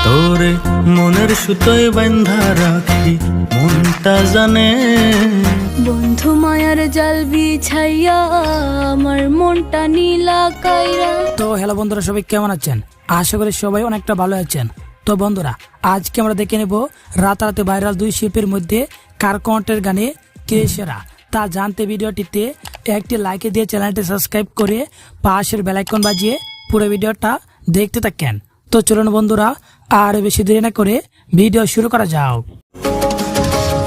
তোরে মনের সুতোয় বান্ধা রাখি মনটা জানে। বন্ধু মায়ার জাল বিছাইয়া আমার মনটা নীলা কাইরা। তো হ্যালো বন্ধুরা, সবাই কেমন আছেন? আশা করি সবাই অনেকটা ভালো আছেন। তো বন্ধুরা, আজকে আমরা দেখে নেব রাতারাতি ভাইরাল দুই শিল্পীর মধ্যে কার কণ্ঠের গানে কে সেরা। তা জানতে ভিডিওটিতে একটি লাইক দিয়ে চ্যানেলটি সাবস্ক্রাইব করে পাশের বেল আইকন বাজিয়ে পুরো ভিডিওটা দেখতে থাকেন। তো চলুন বন্ধুরা, আর বেশি দেরি না করে ভিডিও শুরু করা যাক।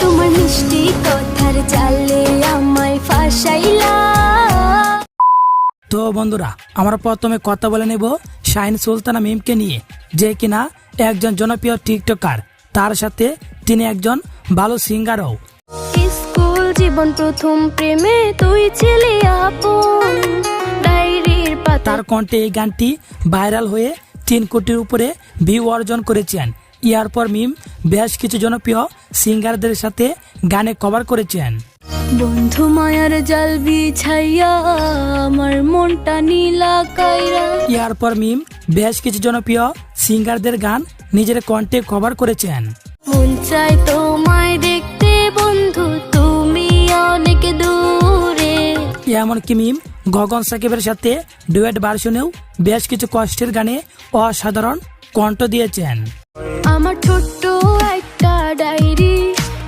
তোমার মিষ্টি কথার জালে আমায় ফাঁসাইলা। তো বন্ধুরা, আমরা প্রথমে কথা বলে নেব শাহিন সুলতানা মিমকে নিয়ে, যে কিনা একজন জনপ্রিয় টিকটকার। তার সাথে তিনি একজন ভালো সিঙ্গারও। স্কুল জীবন প্রথম প্রেমে তুই ছিলি আপন, ডায়েরির পাতা। তার কণ্ঠে এই গানটি ভাইরাল হয়ে 3 কোটির উপরে ভিউ অর্জন করেছেন। এরপর মিম বেশ কিছু জনপ্রিয় সিঙ্গারদের সাথে গানে কভার করেছেন। বন্ধু মায়ার জাল বিছাইয়া আমার মনটা নীলা কাইরা। এরপর মিম বেশ কিছু জনপ্রিয় সিঙ্গারদের গান নিজের কণ্ঠে কভার করেছেন। মন চাই তোমায় দেখতে বন্ধু, তুমি অনেক দূরে। এমনকি মিম গগন সাকিবের সাথে ডুয়েট ভার্সনেও বেশ কিছু কষ্টের গানে অসাধারণ কণ্ঠ দিয়েছেন। আমার ছোট্ট একটা ডায়েরি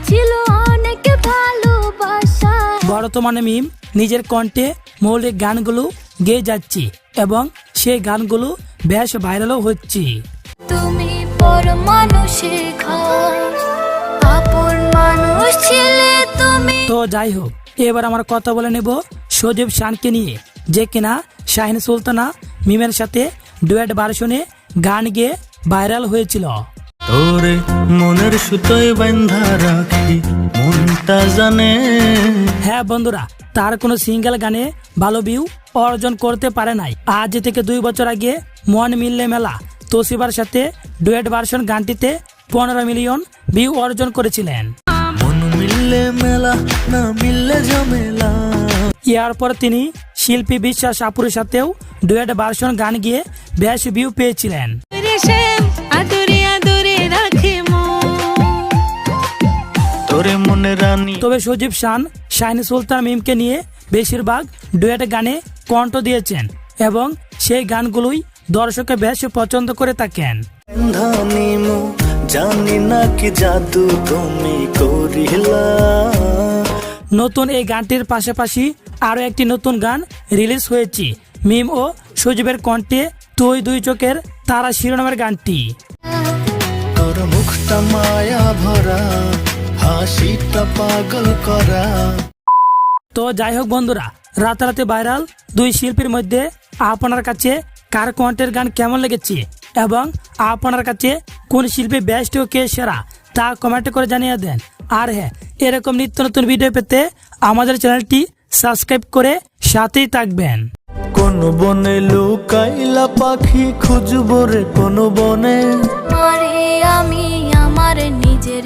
ছিল অনেক ভালোবাসা। বর্তমানে মিম নিজের কণ্ঠে মৌলিক গানগুলো গেয়ে যাচ্ছে এবং সেই গানগুলো বেশ ভাইরালও হচ্ছে। তুমি পর মানুষের ঘর, আপন মানুষ ছিলে তুমি। তো যাই হোক, এবার আমার কথা বলে নেব সজীব শানকে নিয়ে, যে কিনা শাহিন সুলতানা মিমের সাথে ডুয়েট ভার্সনে গান গেয়ে ভাইরাল হয়েছিল। তোরে মনের সুতোয় বান্ধা রাখি মনটা জানে। হ্যাঁ বন্ধুরা, তার কোনো সিঙ্গেল গানে ভালো ভিউ অর্জন করতে পারে নাই। আজ থেকে 2 বছর আগে মন মিললে মেলা তোশিবার সাথে ডুয়েট ভার্সন গানটিতে 15 মিলিয়ন ভিউ অর্জন করেছিলেন। মন মিললে মেলা, না মিললে ঝামেলা। এরপর তিনি শিল্পী বিশ্বাস আপুর সাথেও ডুয়েট ভার্সন গান গিয়ে বেশ ভিউ পেয়েছিলেন। তোরে মনে রানী। তবে সজীব শান শাহিন সুলতান মিমকে নিয়ে বেশিরভাগ ডুয়েট গানে কণ্ঠ দিয়েছেন এবং সেই গানগুলোই দর্শকে বেশ পছন্দ করে থাকেন। ধানিমু জানি না কি জাদু তুমি করিলা। নতুন এই গানটির পাশাপাশি আরো একটি নতুন গান রিলিজ হয়েছে মিম ও সজীবের কণ্ঠে তুই দুই চোখের তারা শিরোনামের গানটি। তোর মুখটা মায়া ভরা, হাসিটা পাগল করা। তো যাই হোক বন্ধুরা, রাতারাতি ভাইরাল দুই শিল্পীর মধ্যে আপনার কাছে কার কণ্ঠের গান কেমন লেগেছে এবং আপনার কাছে কোন শিল্পী বেস্ট ও কে সেরা তা কমেন্ট করে জানিয়ে দেন। আর হ্যাঁ, এরকম নিত্য নতুন ভিডিও পেতে আমাদের চ্যানেলটি সাবস্ক্রাইব করে সাথেই থাকবেন। কোন বনে লুকাইলা পাখি খুঁজবো রে কোন বনে। আরে আমি আমার নিজের